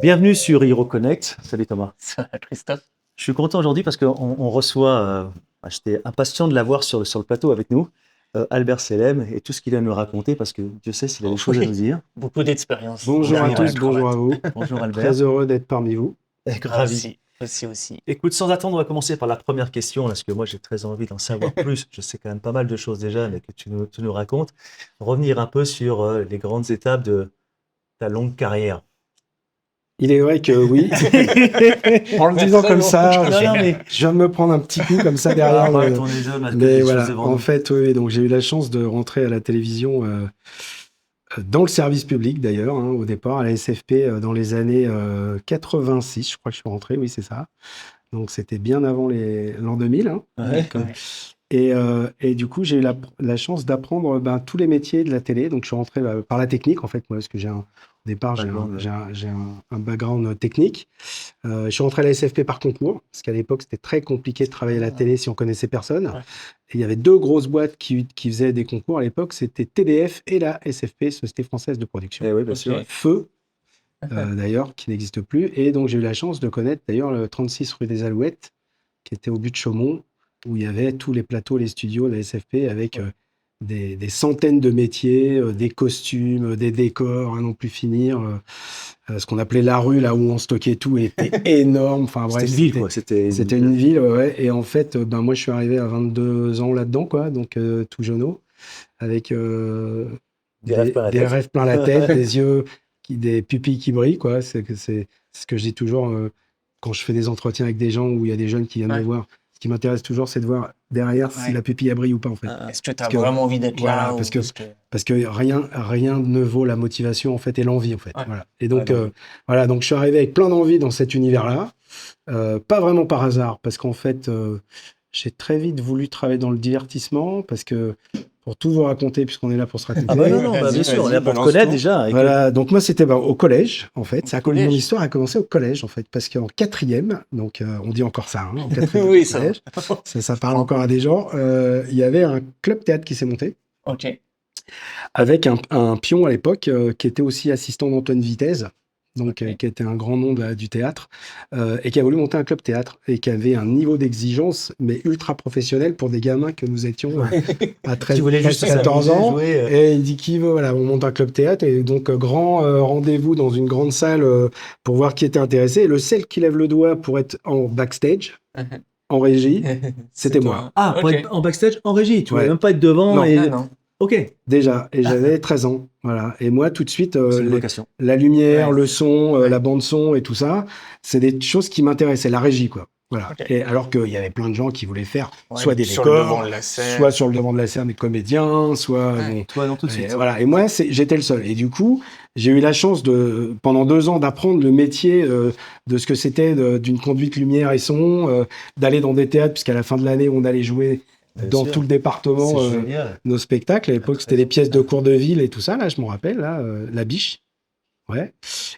Bienvenue sur HeroConnect. Salut Thomas. Ça va, Christophe? Je suis content aujourd'hui parce qu'on reçoit, j'étais impatient de l'avoir sur le plateau avec nous, Albert Selem et tout ce qu'il a à nous raconter parce que Dieu sait s'il a des choses à nous dire. Beaucoup d'expérience. Bonjour à derrière la tous, bonjour à cravate. vous. Bonjour Albert. Très heureux d'être parmi vous. Ravi. Aussi. Écoute, sans attendre, on va commencer par la première question parce que moi j'ai très envie d'en savoir plus. Je sais quand même pas mal de choses déjà, mais que tu nous racontes. Revenir un peu sur les grandes étapes de ta longue carrière. Il est vrai que oui, en le disant comme ça, Non, mais je viens de me prendre un petit coup comme ça derrière. on est jeune, parce que Mais les voilà, choses devant en nous. fait, oui, donc j'ai eu la chance de rentrer à la télévision dans le service public d'ailleurs, au départ, à la SFP dans les années 86, je crois que je suis rentré, oui, c'est ça. Donc c'était bien avant l'an 2000. Ouais. Et du coup, j'ai eu la chance d'apprendre tous les métiers de la télé. Donc, je suis rentré par la technique, en fait, moi, parce que au départ, j'ai un background technique. Je suis rentré à la SFP par concours, parce qu'à l'époque, c'était très compliqué de travailler à la télé si on connaissait personne. Ouais. Et il y avait deux grosses boîtes qui faisaient des concours à l'époque, c'était TDF et la SFP, Société Française de Production. Eh oui, bien Ok. sûr. Feu, d'ailleurs, qui n'existe plus. Et donc, j'ai eu la chance de connaître, d'ailleurs, le 36 rue des Alouettes, qui était au but de Chaumont, où il y avait tous les plateaux, les studios de la SFP avec des centaines de métiers, des costumes, des décors, à non plus finir. Ce qu'on appelait la rue, là où on stockait tout, était énorme. Enfin, bref, C'était une ville, quoi. C'était une ville, ouais. Et en fait, moi, je suis arrivé à 22 ans là-dedans, quoi, donc tout jeuneau, avec Des rêves plein la des tête. rêves plein la tête, des yeux, des pupilles qui brillent, quoi. C'est ce que je dis toujours quand je fais des entretiens avec des gens où il y a des jeunes qui viennent me voir. Ce qui m'intéresse toujours, c'est de voir derrière si la pupille brille ou pas, en fait. Est-ce que tu as Parce que- vraiment envie d'être voilà, là parce que rien ne vaut la motivation, en fait, et l'envie, en fait. Ouais. Voilà. Et donc, donc, je suis arrivé avec plein d'envie dans cet univers-là. Pas vraiment par hasard, parce qu'en fait, j'ai très vite voulu travailler dans le divertissement, parce que, pour tout vous raconter, puisqu'on est là pour se raconter. Ah bah non, bien Vas-y, sûr, on est là pour te balance connaître tout. déjà. avec- Voilà, donc moi c'était au collège en fait. Au collège. Mon histoire a commencé au collège en fait, parce qu'en quatrième, donc on dit encore ça, en quatrième Oui, au ça collège, ça parle encore à des gens. Il y avait un club théâtre qui s'est monté Ok. avec un pion à l'époque qui était aussi assistant d'Antoine Vitesse, donc Ok. qui était un grand nom du théâtre et qui a voulu monter un club théâtre et qui avait un niveau d'exigence mais ultra professionnel pour des gamins que nous étions à 13, Qui voulait juste 14 ans. jouer. Et il dit qu'il veut, voilà, on monte un club théâtre et donc grand rendez-vous dans une grande salle pour voir qui était intéressé. Et le seul qui lève le doigt pour être en backstage, en régie, c'était moi. Ah, pour Ok. être en backstage, en régie. Tu Ouais. voulais même pas être devant. Non. Et... Ah non. Ok. Déjà. Et j'avais 13 ans. Voilà. Et moi, tout de suite, C'est une vocation. la lumière, Ouais. le son, Ouais. la bande son et tout ça, c'est des choses qui m'intéressaient, la régie, quoi. Voilà. Ok. Et alors qu'il y avait plein de gens qui voulaient faire Ouais, soit des sur le devant décors, de la scène. soit sur le devant de la scène des comédiens, soit Ouais. bon, Toi, non, tout de suite. et voilà. Et moi, j'étais le seul. Et du coup, j'ai eu la chance pendant 2 ans, d'apprendre le métier de ce que c'était d'une conduite lumière et son, d'aller dans des théâtres, puisqu'à la fin de l'année, on allait jouer Bien dans sûr. tout le département C'est génial. nos spectacles. À l'époque, c'était des pièces de cours de ville et tout ça. Là, je m'en rappelle, là, la biche. Ouais.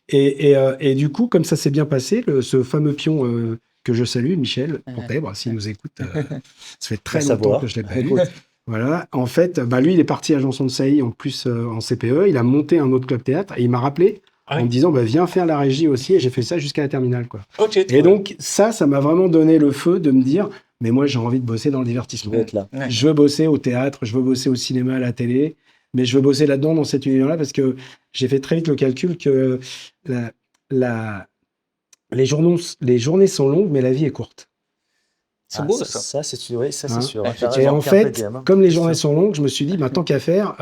Et du coup, comme ça s'est bien passé, ce fameux pion que je salue, Michel Pantèbre, s'il nous écoute, ça fait très Bien longtemps savoir. que je l'ai pas vu. Voilà, en fait, lui, il est parti à Janson de Sailly en plus en CPE. Il a monté un autre club théâtre et il m'a rappelé en me disant viens faire la régie aussi. Et j'ai fait ça jusqu'à la terminale, quoi. Ok. Et donc, ça m'a vraiment donné le feu de me dire mais moi, j'ai envie de bosser dans le Je divertissement. vais être là. Ouais. Je veux bosser au théâtre, je veux bosser au cinéma, à la télé, mais je veux bosser là-dedans, dans cet univers-là, parce que j'ai fait très vite le calcul que les journées sont longues, mais la vie est courte. C'est Ah, beau, ça. ça. Ça, c'est sûr. Oui, ça, c'est Hein. sûr. Et T'as Et raison, en carpe fait, diem, hein. comme les C'est journées sûr. sont longues, je me suis dit, tant qu'à faire,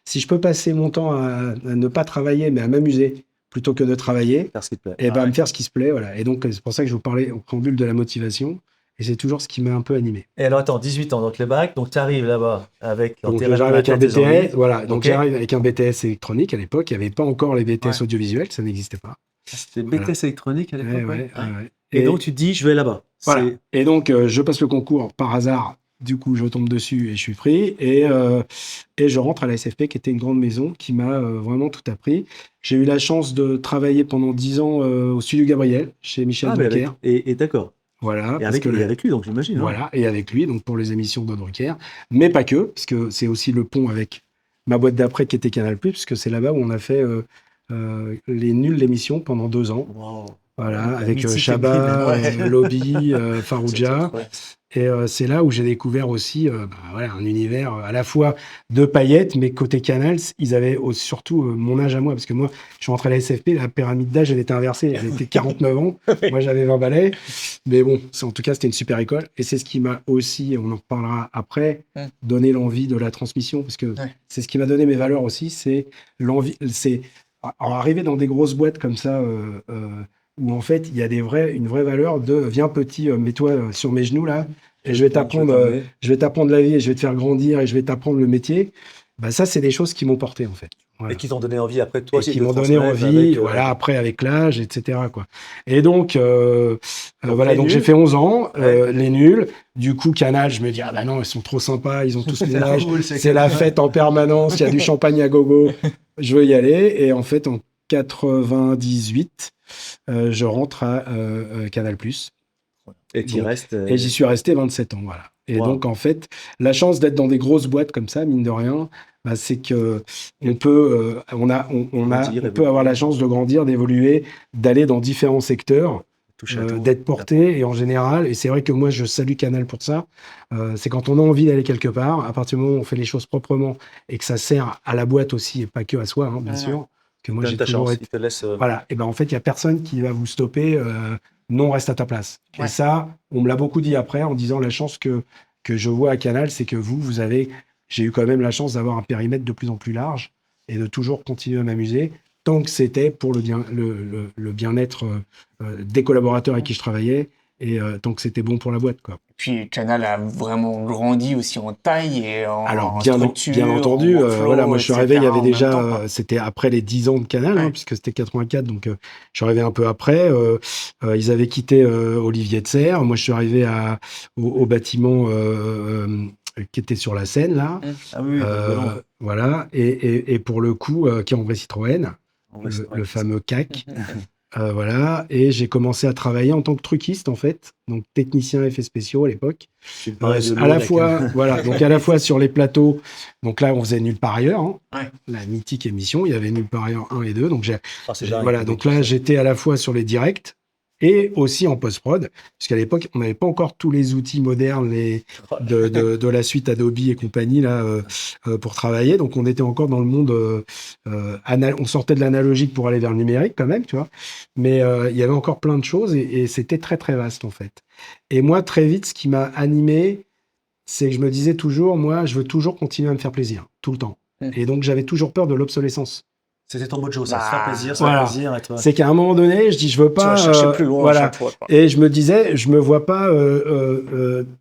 si je peux passer mon temps à ne pas travailler, mais à m'amuser, plutôt que de travailler, Faire ce qui te plaît. et Ouais. me faire ce qui se plaît. Voilà. Et donc, c'est pour ça que je vous parlais au préambule de la motivation. Et c'est toujours ce qui m'a un peu animé. Et alors, attends, 18 ans, donc le bac, donc tu arrives là-bas avec Donc, tes j'arrive rêves, avec un tes envies. BTS, voilà. Donc, Ok. j'arrive avec un BTS électronique à l'époque. Il n'y avait pas encore les BTS Ouais. audiovisuels, ça n'existait pas. C'était BTS électronique à l'époque. Ouais, ouais. ouais. Et donc, tu te dis, je vais là-bas. Voilà. C'est- Et donc, je passe le concours par hasard. Du coup, je tombe dessus et je suis pris. Et je rentre à la SFP, qui était une grande maison, qui m'a vraiment tout appris. J'ai eu la chance de travailler pendant 10 ans au studio Gabriel, chez Michel Ah, mais Drucker. et d'accord. Voilà. Et parce avec, que et avec lui, donc j'imagine. hein. Voilà, et avec lui, donc pour les émissions de Drucker. Mais pas que, parce que c'est aussi le pont avec ma boîte d'après qui était Canal+, parce que c'est là-bas où on a fait les nuls l'émission pendant 2 ans. Wow. Voilà, La avec mythique Chabat, Emeline, ouais. Lobby, C'est Farouja. top, ouais. Et c'est là où j'ai découvert aussi voilà, un univers à la fois de paillettes, mais côté Canal, ils avaient surtout mon âge à moi, parce que moi, je suis rentré à la SFP, la pyramide d'âge, elle était inversée. Elle était 49 ans, moi j'avais 20 balais. Mais bon, en tout cas, c'était une super école. Et c'est ce qui m'a aussi, on en reparlera après, donné l'envie de la transmission, parce que Ouais. c'est ce qui m'a donné mes valeurs aussi, c'est l'envie, c'est arriver dans des grosses boîtes comme ça, où en fait il y a une vraie valeur de viens petit, mets-toi sur mes genoux là, et je vais t'apprendre la vie, et je vais te faire grandir, et je vais t'apprendre le métier. Bah, ça, c'est des choses qui m'ont porté en fait. Voilà. Et qui t'ont donné envie après toi Et aussi qui de m'ont donné transmettre envie, avec, voilà, après avec l'âge, etc. quoi. Et donc, Donc, voilà, les donc j'ai nuls. fait 11 ans, Ouais. les nuls. Du coup, Canal, je me dis, ah bah non, ils sont trop sympas, ils ont tous mon âge, Cool, c'est la fête en permanence, il y a du champagne à gogo, je veux y aller. Et en fait, en 98, je rentre à Canal+. Et tu Donc, restes. Et j'y suis resté 27 ans, voilà. Et Wow. donc, en fait, la chance d'être dans des grosses boîtes comme ça, mine de rien, bah, c'est que on peut, on peut avoir la chance de grandir, d'évoluer, d'aller dans différents secteurs, touche à tout. d'être porté. Et en général, et c'est vrai que moi, je salue Canal pour ça, c'est quand on a envie d'aller quelque part, à partir du moment où on fait les choses proprement et que ça sert à la boîte aussi et pas que à soi, hein, bien sûr. Que moi, Donne j'ai ta toujours chance, été. il te laisse. Voilà, et ben en fait, il n'y a personne qui va vous stopper. Non, reste à ta place. Ouais. Et ça, on me l'a beaucoup dit après en disant la chance que je vois à Canal, c'est que vous avez. J'ai eu quand même la chance d'avoir un périmètre de plus en plus large et de toujours continuer à m'amuser tant que c'était pour le bien-être des collaborateurs avec qui je travaillais et tant que c'était bon pour la boîte, quoi. Puis Canal a vraiment grandi aussi en taille et Alors, en bien structure, entendu, en workflow, voilà, moi je suis arrivé, il y etc. avait en même déjà, temps, quoi. c'était après les 10 ans de Canal, hein, Ouais. puisque c'était 84, donc je suis arrivé un peu après. Ils avaient quitté Olivier de Serres, moi je suis arrivé au bâtiment qui était sur la Seine, là. Ah oui, donc, Voilà, et pour le coup, qui est en vrai Citroën, le fameux CAC. Voilà, et j'ai commencé à travailler en tant que truquiste en fait, donc technicien effets spéciaux à l'époque. Tu me parlais de À l'eau, la là, fois, voilà, donc à la fois sur les plateaux, donc là on faisait Nulle part ailleurs, hein, Ouais. la mythique émission, il y avait Nulle part ailleurs 1 et 2, donc Ah, c'est dingue, voilà, le donc mec, là ça. j'étais à la fois sur les directs et aussi en post-prod, puisqu'à l'époque on n'avait pas encore tous les outils modernes de la suite Adobe et compagnie là pour travailler, donc on était encore dans le monde, on sortait de l'analogique pour aller vers le numérique quand même, tu vois, mais il y avait encore plein de choses et c'était très très vaste en fait. Et moi très vite, ce qui m'a animé, c'est que je me disais toujours, moi je veux toujours continuer à me faire plaisir, tout le temps. Et donc j'avais toujours peur de l'obsolescence. C'était ton mojo, ça. Se Bah, faire plaisir, se voilà. faire plaisir. Et toi. C'est qu'à un moment donné, je dis, je veux Tu pas. vas chercher plus loin à voilà. chaque fois, quoi. Et je me disais, je me vois pas,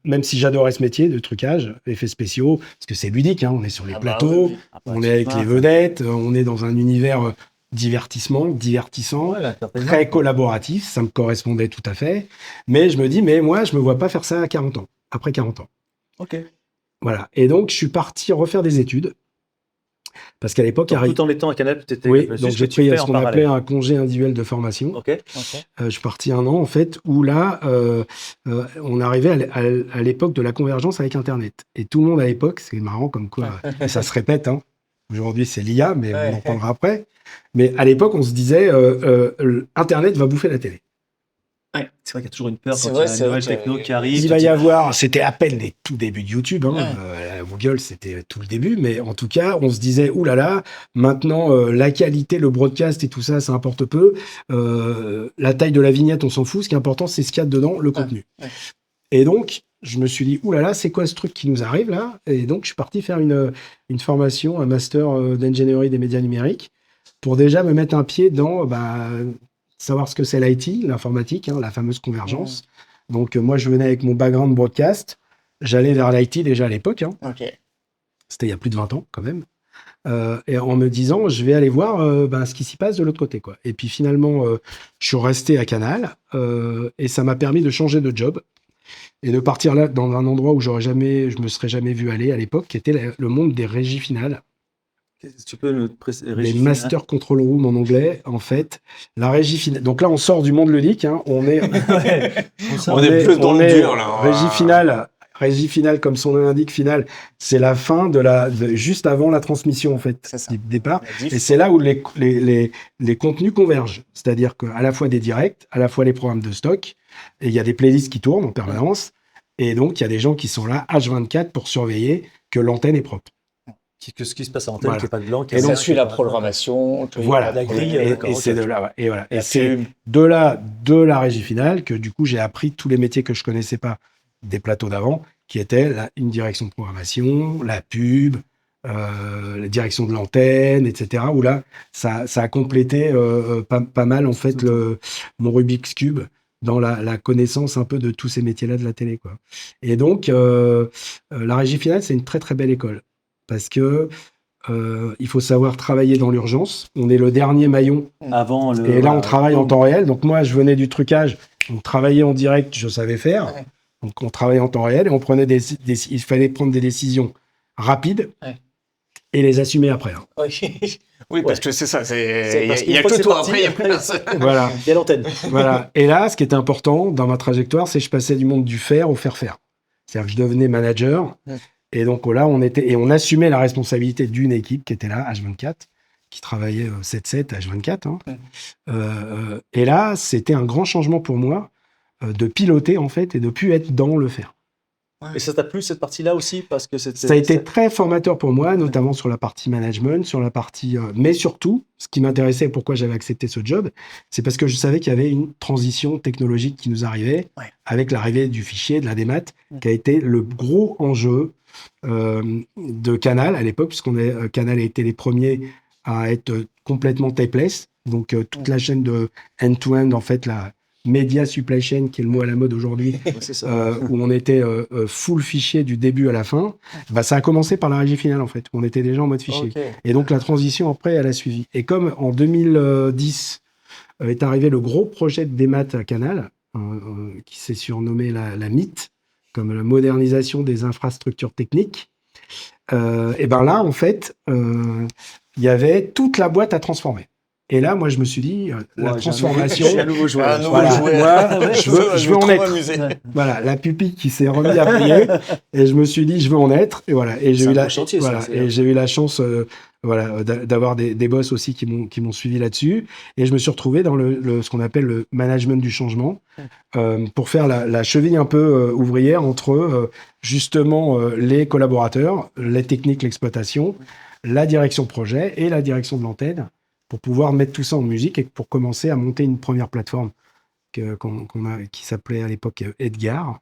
même si j'adorais ce métier de trucage, effets spéciaux, parce que c'est ludique, hein, on est sur les Ah bah plateaux, oui, oui. Ah, bah, on tu est avec te les marres, vedettes, on est dans un univers divertissant, Ouais, l'entertainment, très quoi. collaboratif, ça me correspondait tout à fait. Mais je me dis, mais moi, je me vois pas faire ça à 40 ans, après 40 ans. Ok. Voilà. Et donc, je suis parti refaire des études. Parce qu'à l'époque, Donc, tout en étant à Canal, tu étais. oui, c'est donc ce j'ai que tu pris fais ce en qu'on appelait parallèle. un congé individuel de formation. Ok. Ok. Je suis parti 1 an, en fait, où là, on arrivait à l'époque de la convergence avec Internet. Et tout le monde à l'époque, c'est marrant comme quoi, et ça se répète, hein. Aujourd'hui, c'est l'IA, mais on en parlera après. Mais à l'époque, on se disait, Internet va bouffer la télé. Ouais. C'est vrai qu'il y a toujours une peur C'est quand vrai, il y a c'est une vrai nouvelle qu'il y a- techno qui arrive. Il tu va te y dis, avoir, c'était à peine les tout débuts de YouTube, hein, Ouais. Google, c'était tout le début, mais en tout cas, on se disait, oulala, maintenant, la qualité, le broadcast et tout ça, ça importe peu. La taille de la vignette, on s'en fout. Ce qui est important, c'est ce qu'il y a dedans, le contenu. Ouais. Et donc, je me suis dit, oulala, c'est quoi ce truc qui nous arrive là? Et donc, je suis parti faire une formation, un master d'ingénierie des médias numériques, pour déjà me mettre un pied dans savoir ce que c'est l'IT, l'informatique, hein, la fameuse convergence. Donc, moi, je venais avec mon background broadcast. J'allais vers l'IT déjà à l'époque, hein. Ok. C'était il y a plus de 20 ans quand même. Et en me disant, je vais aller voir ce qui s'y passe de l'autre côté, quoi. Et puis finalement, je suis resté à Canal et ça m'a permis de changer de job et de partir là dans un endroit où je me serais jamais vu aller à l'époque, qui était le monde des régies finales, Tu peux nous des régie master control room en anglais, en fait. La régie finale. Donc là, on sort du monde ludique, hein. On est finale. Ouais. On est plus dans le dur, là. Régie finale. régie finale, comme son nom l'indique, finale, c'est la fin juste avant la transmission, en fait, C'est ça. du départ. La diff. Et c'est là où les contenus convergent. C'est-à-dire qu'à la fois des directs, à la fois les programmes de stock, et il y a des playlists qui tournent en permanence. Et donc, il y a des gens qui sont là, H24, pour surveiller que l'antenne est propre. Que ce qui se passe à l'antenne, Voilà. qu'il n'y ait pas de blanc. Et donc, Ça suit la programmation. Voilà. la grille, Et d'accord, c'est ok. de là, ouais. Et voilà. Et La c'est pub. de la régie finale que du coup j'ai appris tous les métiers que je connaissais pas des plateaux d'avant, qui étaient une direction de programmation, la pub, la direction de l'antenne, etc. Où là, ça a complété pas mal en fait mon Rubik's Cube dans la connaissance un peu de tous ces métiers-là de la télé, quoi. Et donc la régie finale, c'est une très très belle école parce que il faut savoir travailler dans l'urgence. On est le dernier maillon. Avant le. Et là, on travaille en temps réel. Donc moi, je venais du trucage. On travaillait en direct, je savais faire. Ouais. Donc on travaillait en temps réel et on prenait il fallait prendre des décisions rapides Ouais. et les assumer après. Hein. Oui, parce que c'est ça. Il parce n'y qu'une a fois que c'est toi. parti, Après, il n'y a plus personne. Voilà. Il y a l'antenne. Voilà. Et là, ce qui était important dans ma trajectoire, c'est que je passais du monde du faire au faire-faire. C'est-à-dire que je devenais manager. Ouais. Et donc là, on assumait la responsabilité d'une équipe qui était là, H24, qui travaillait 7-7, H24. Hein. Ouais. Et là, c'était un grand changement pour moi de piloter, en fait, et de plus être dans le faire. Et ça t'a plu cette partie-là aussi parce que Ça a été très formateur pour moi, notamment sur la partie management, sur la partie... mais surtout, ce qui m'intéressait et pourquoi j'avais accepté ce job, c'est parce que je savais qu'il y avait une transition technologique qui nous arrivait, Ouais. avec l'arrivée du fichier, de la démat, qui a été le gros enjeu de Canal à l'époque, puisqu'on Canal a été les premiers à être complètement tapeless, donc toute la chaîne de end-to-end, en fait, la média supply chain, qui est le mot à la mode aujourd'hui, c'est ça. où on était full fichier du début à la fin, bah, ça a commencé par la régie finale, en fait, où on était déjà en mode fichier. Ok. Et donc, la transition, après, elle a suivi. Et comme en 2010 est arrivé le gros projet de démat à Canal, qui s'est surnommé la MIT, comme la modernisation des infrastructures techniques, et ben là, en fait, il y avait toute la boîte à transformer. Et là, moi, je me suis dit, la transformation... J'ai un nouveau joueur. Un nouveau Voilà, joueur. moi, je veux en trop être. m'amuser. Voilà, la pupille qui s'est remise à prier, et je me suis dit, je veux en être, et voilà. Et j'ai C'est eu un la, beau chantier, ça, voilà, c'est- et j'ai eu la chance, d'avoir des boss aussi qui m'ont suivi là-dessus, et je me suis retrouvé dans ce qu'on appelle le management du changement, pour faire la cheville un peu ouvrière entre justement les collaborateurs, les techniques, l'exploitation, la direction projet et la direction de l'antenne, pour pouvoir mettre tout ça en musique et pour commencer à monter une première plateforme qui s'appelait à l'époque Edgar,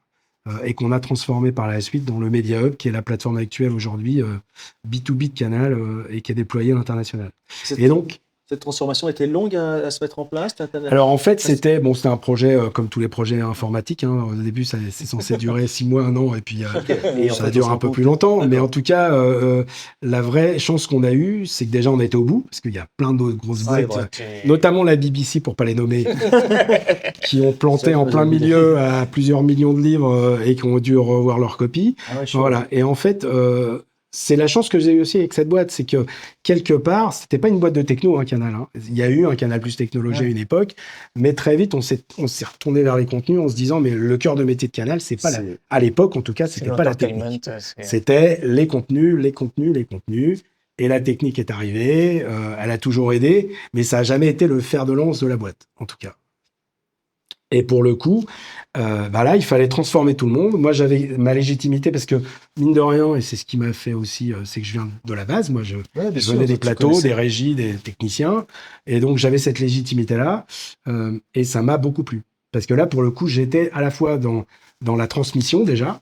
et qu'on a transformé par la suite dans le Media Hub, qui est la plateforme actuelle aujourd'hui B2B de Canal, et qui est déployée à l'international. Et donc, Cette transformation était longue à se mettre en place. alors en fait, c'était un projet comme tous les projets informatiques. Hein. Au début, c'est censé durer 6 mois, 1 an, et puis Et en ça fait, dure on un s'en peu compte. plus longtemps. Mais D'accord. en tout cas, la vraie chance qu'on a eue, c'est que déjà on était au bout, parce qu'il y a plein d'autres grosses C'est boîtes, vrai. notamment la BBC, pour pas les nommer, qui ont planté Ça, en je plein me disais. milieu à plusieurs millions de livres et qui ont dû revoir leur copie. Ah ouais, chaud. Voilà. Et en fait, c'est la chance que j'ai eu aussi avec cette boîte, c'est que quelque part, c'était pas une boîte de techno, un Canal. Hein. Il y a eu un Canal Plus Technologie à une époque, mais très vite, on s'est retourné vers les contenus en se disant, mais le cœur de métier de Canal, c'est pas à l'époque, en tout cas, c'était pas la technique. C'était les contenus, les contenus, les contenus. Et la technique est arrivée, elle a toujours aidé, mais ça a jamais été le fer de lance de la boîte, en tout cas. Et pour le coup, là, il fallait transformer tout le monde. Moi, j'avais ma légitimité parce que, mine de rien, et c'est ce qui m'a fait aussi, c'est que je viens de la base. Moi, je venais des plateaux, des régies, des techniciens. Et donc, j'avais cette légitimité-là. Et ça m'a beaucoup plu. Parce que là, pour le coup, j'étais à la fois dans la transmission, déjà,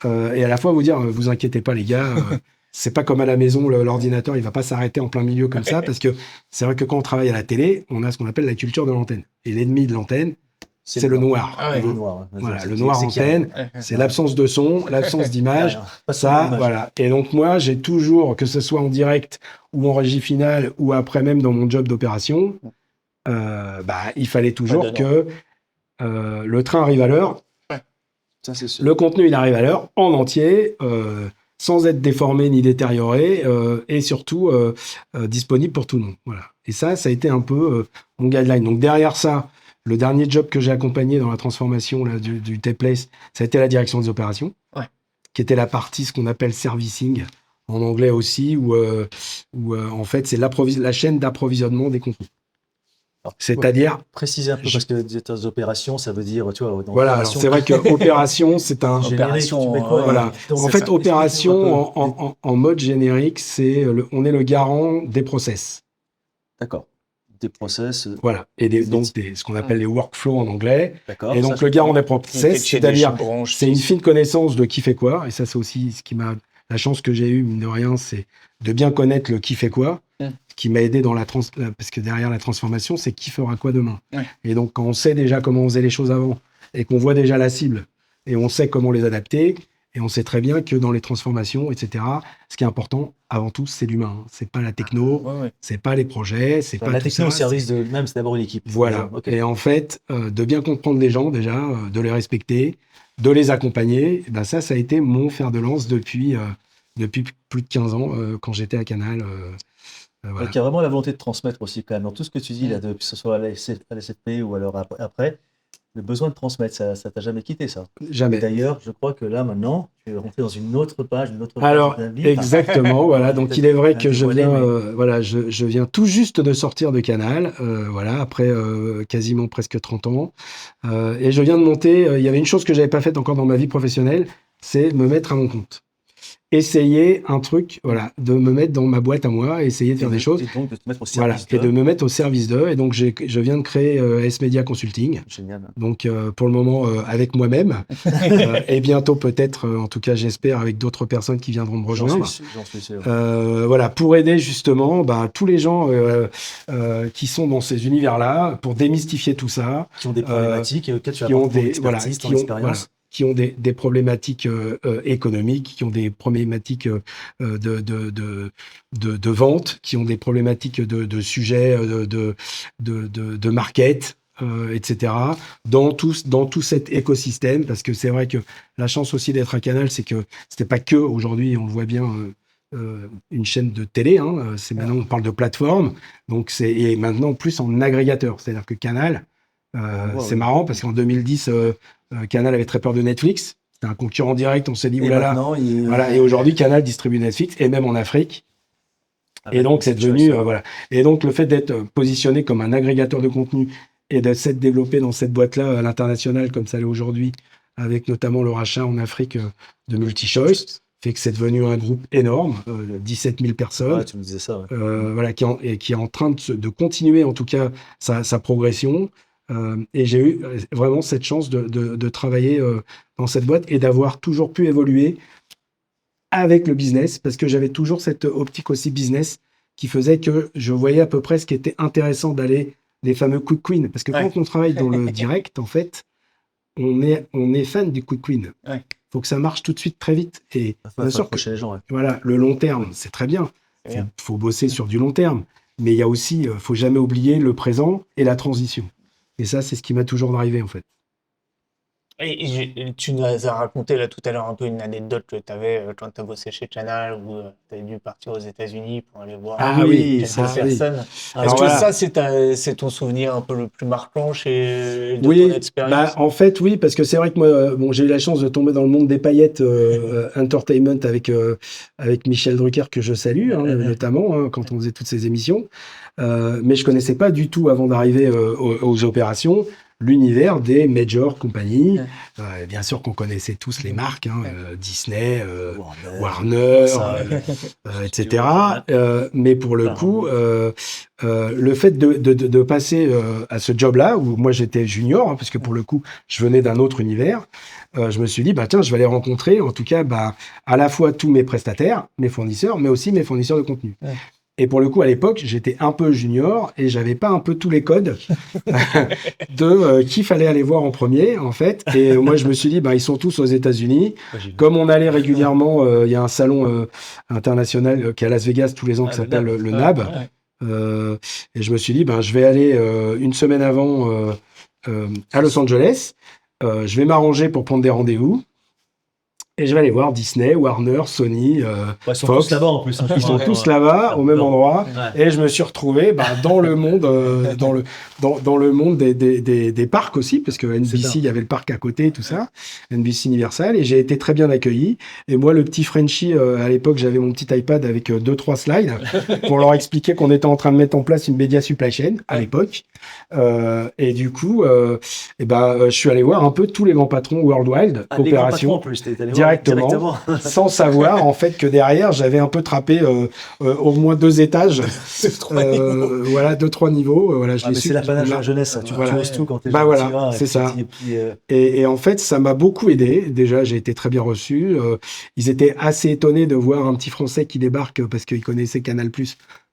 et à la fois vous dire, vous inquiétez pas, les gars, c'est pas comme à la maison, l'ordinateur, il va pas s'arrêter en plein milieu comme ça, parce que c'est vrai que quand on travaille à la télé, on a ce qu'on appelle la culture de l'antenne. Et l'ennemi de l'antenne, c'est le noir. Ah ouais. Le noir. Voilà, le noir antenne, c'est l'absence de son, l'absence d'image. Pas Ça, d'image. voilà. Et donc moi, j'ai toujours, que ce soit en direct ou en régie finale ou après même dans mon job d'opération, il fallait toujours que le train arrive à l'heure, Ça, c'est sûr. le contenu il arrive à l'heure en entier, sans être déformé ni détérioré, et surtout disponible pour tout le monde. Voilà. Et ça a été un peu mon guideline. Donc derrière ça, Le dernier job que j'ai accompagné dans la transformation là, du T-Place, ça a été la direction des opérations, Ouais. qui était la partie, ce qu'on appelle servicing, en anglais aussi, où en fait, c'est la chaîne d'approvisionnement des contenus. Alors, C'est-à-dire, préciser un peu, je- parce que directeur opérations, ça veut dire, tu vois, dans voilà, alors opération, c'est vrai que opération, c'est un... générique, Opération, tu mets quoi? Voilà. Donc, En c'est fait, ça. opération, Explique-nous un peu. en mode générique, on est le garant des process. D'accord. Des process, Voilà. Et des donc, métiers. ce qu'on appelle les workflows en anglais. D'accord. Et ça, donc, je le garant comprends. des process, c'est-à-dire, c'est une fine connaissance de qui fait quoi. Et ça, c'est aussi la chance que j'ai eue, mine de rien, c'est de bien connaître le qui fait quoi, qui m'a aidé dans parce que derrière la transformation, c'est qui fera quoi demain. Ouais. Et donc, quand on sait déjà comment on faisait les choses avant, et qu'on voit déjà la cible, et on sait comment les adapter, et on sait très bien que dans les transformations, etc., ce qui est important, avant tout, c'est l'humain. C'est pas la techno, c'est pas les projets, c'est pas La tout techno ça. au service de même, c'est d'abord une équipe. Voilà. Ok. Et en fait, de bien comprendre les gens déjà, de les respecter, de les accompagner, ben ça a été mon fer de lance depuis plus de 15 ans, quand j'étais à Canal. Voilà. Donc, il y a vraiment la volonté de transmettre aussi, quand même, dans tout ce que tu dis, là, que ce soit à la SFP ou alors après, le besoin de transmettre, ça t'a jamais quitté, ça. Et Jamais. d'ailleurs, je crois que là, maintenant, tu es rentré dans une autre page Alors, de ta vie. exactement, voilà. Donc, il est vrai que je dévoilé, viens, voilà, je viens tout juste de sortir de Canal, voilà, après quasiment presque 30 ans. Et je viens de monter, il y avait une chose que j'avais pas faite encore dans ma vie professionnelle, c'est me mettre à mon compte. Essayer un truc, voilà, de me mettre dans ma boîte à moi, essayer de faire des choses. Et donc, de te mettre au Voilà, service et de me mettre au service d'eux. Et donc, je viens de créer S-Media Consulting. Génial. Donc, pour le moment, avec moi-même. Et bientôt, peut-être, en tout cas, j'espère, avec d'autres personnes qui viendront me rejoindre. J'en suis sûr. Voilà, pour aider justement tous les gens qui sont dans ces univers-là, pour démystifier tout ça. Qui ont des problématiques et auxquelles tu as qui ont apporté ton des, expertise, ton expérience. qui ont des problématiques économiques, qui ont des problématiques de vente, qui ont des problématiques de sujets, de market, etc. Dans tout cet écosystème, parce que c'est vrai que la chance aussi d'être à Canal, c'est que c'était pas que aujourd'hui, on le voit bien, une chaîne de télé. Hein, maintenant, on parle de plateforme, donc et maintenant plus en agrégateur, c'est-à-dire que Canal. C'est marrant parce qu'en 2010, Canal avait très peur de Netflix. C'était un concurrent direct. On s'est dit, oulala. Voilà. Et aujourd'hui, Canal distribue Netflix, et même en Afrique. Et donc, c'est devenu, voilà. Et donc, le fait d'être positionné comme un agrégateur de contenu et de s'être développé dans cette boîte-là à l'international, comme ça l'est aujourd'hui, avec notamment le rachat en Afrique de MultiChoice, fait que c'est devenu un groupe énorme, 17 000 personnes. Ouais, tu me disais ça. Ouais. Voilà, qui est en train de continuer, en tout cas, sa progression. Et j'ai eu vraiment cette chance de travailler dans cette boîte et d'avoir toujours pu évoluer avec le business, parce que j'avais toujours cette optique aussi business qui faisait que je voyais à peu près ce qui était intéressant d'aller les fameux quick win. Parce que quand on travaille dans le direct, en fait, on est fan du quick win. Il faut que ça marche tout de suite, très vite. Et bien sûr que les gens, voilà, le long terme, c'est très bien. Il faut bosser sur du long terme. Mais il y a aussi, faut jamais oublier le présent et la transition. Et ça, c'est ce qui m'a toujours drivé, en fait. Et tu nous as raconté là tout à l'heure un peu une anecdote que tu avais quand tu as bossé chez Canal, où tu as dû partir aux États-Unis pour aller voir quelques personnes. Est-ce que ça, c'est ton souvenir un peu le plus marquant de ton expérience? En fait, oui, parce que c'est vrai que moi, bon, j'ai eu la chance de tomber dans le monde des paillettes entertainment avec Michel Drucker, que je salue, notamment, quand on faisait toutes ces émissions. Mais je connaissais pas du tout, avant d'arriver aux opérations, l'univers des major compagnies. Bien sûr qu'on connaissait tous les marques, Disney, Warner, etc. Mais pour le coup, le fait de passer à ce job-là, où moi j'étais junior, parce que pour le coup, je venais d'un autre univers, je me suis dit, tiens, je vais aller rencontrer, en tout cas, à la fois tous mes prestataires, mes fournisseurs, mais aussi mes fournisseurs de contenu. Et pour le coup, à l'époque, j'étais un peu junior et j'avais pas un peu tous les codes de qui fallait aller voir en premier, en fait. Et moi, je me suis dit, ils sont tous aux États-Unis. Comme on allait régulièrement, il y a un salon international qui est à Las Vegas tous les ans qui s'appelle le NAB. Et je me suis dit, je vais aller une semaine avant à Los Angeles. Je vais m'arranger pour prendre des rendez-vous. Et je vais aller voir Disney, Warner, Sony, Ils sont Fox. tous là-bas en plus. Hein, Ils sont tous là-bas, au même endroit. Ouais. Et je me suis retrouvé dans le monde, dans le monde des parcs aussi, parce que NBC, il y avait le parc à côté, tout ça, NBC Universal, et j'ai été très bien accueilli. Et moi, le petit Frenchie, à l'époque, j'avais mon petit iPad avec 2-3 slides pour leur expliquer qu'on était en train de mettre en place une média supply chain à l'époque. Et du coup, je suis allé voir un peu tous les grands patrons Worldwide, opérations. En plus, Directement, sans savoir en fait que derrière j'avais un peu trappé au moins 2 étages, 2-3 niveaux. Voilà, je mais c'est l'apanage de la jeunesse, ça. Tu oses tout quand t'es jeune. Voilà, c'est ça. Et en fait, ça m'a beaucoup aidé. Déjà, j'ai été très bien reçu. Ils étaient assez étonnés de voir un petit Français qui débarque parce qu'ils connaissaient Canal+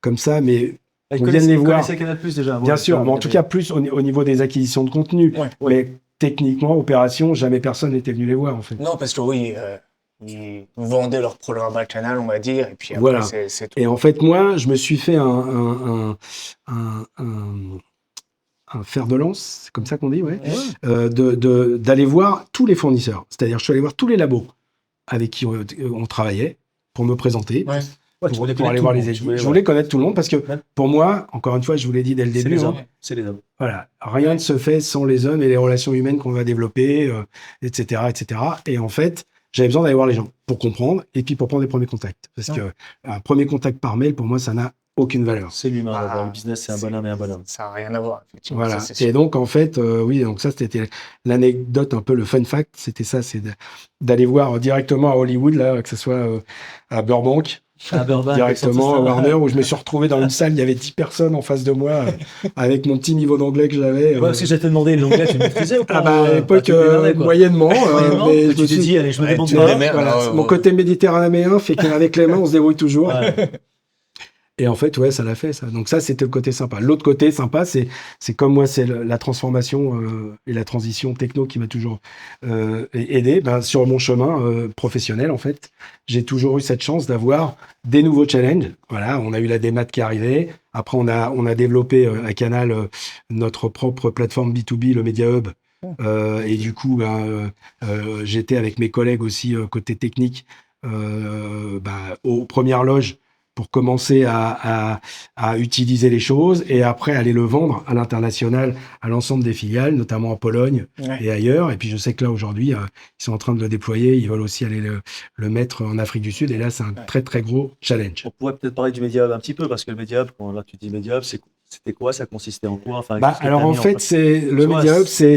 comme ça, mais ils connaissaient Canal+ déjà. Bien sûr, mais en tout cas plus au niveau des acquisitions de contenu. Mais techniquement, opération, jamais personne n'était venu les voir en fait. Non, parce que ils vendaient leur programme Canal, on va dire, et puis après, voilà. c'est tout. Et en fait, moi, je me suis fait un fer de lance, c'est comme ça qu'on dit, d'aller voir tous les fournisseurs. C'est-à-dire, je suis allé voir tous les labos avec qui on travaillait pour me présenter. Pour aller voir les équipes. Je voulais connaître tout le monde parce que pour moi, encore une fois, je vous l'ai dit dès le début, c'est les hommes. Voilà, rien ne se fait sans les hommes et les relations humaines qu'on va développer, etc., etc. Et en fait, j'avais besoin d'aller voir les gens pour comprendre et puis pour prendre des premiers contacts. Parce que un premier contact par mail, pour moi, ça n'a aucune valeur. C'est l'humain. Dans le business, c'est un bonhomme et un bonhomme. Ça n'a rien à voir, effectivement. Voilà. Et donc, en fait, donc ça, c'était l'anecdote, un peu le fun fact. C'était ça, c'est d'aller voir directement à Hollywood, là, que ce soit à Burbank. Directement à Warner, où je me suis retrouvé dans une salle, il y avait 10 personnes en face de moi avec mon petit niveau d'anglais que j'avais. Parce que j'allais te demander, l'anglais, tu le maîtrisais ou pas? À l'époque, moyennement. Mais je me suis dit, allez, je me débrouille pas. Mon côté méditerranéen fait qu'avec les mains, on se débrouille toujours. Et en fait, ça l'a fait, ça. Donc ça, c'était le côté sympa. L'autre côté sympa, c'est comme moi, c'est la transformation et la transition techno qui m'a toujours aidé. Sur mon chemin professionnel, en fait, j'ai toujours eu cette chance d'avoir des nouveaux challenges. Voilà, on a eu la démat qui est arrivée. Après, on a développé à Canal notre propre plateforme B2B, le Media Hub. Et du coup, j'étais avec mes collègues aussi côté technique aux premières loges pour commencer à utiliser les choses et après aller le vendre à l'international, à l'ensemble des filiales, notamment en Pologne et ailleurs. Et puis je sais que là, aujourd'hui, ils sont en train de le déployer. Ils veulent aussi aller le mettre en Afrique du Sud. Et là, c'est un très, très gros challenge. On pourrait peut-être parler du Media Hub un petit peu, parce que le Media Hub, quand là, tu dis Media Hub, c'était quoi? Ça consistait en quoi? Enfin, alors en fait, le Media Hub, c'est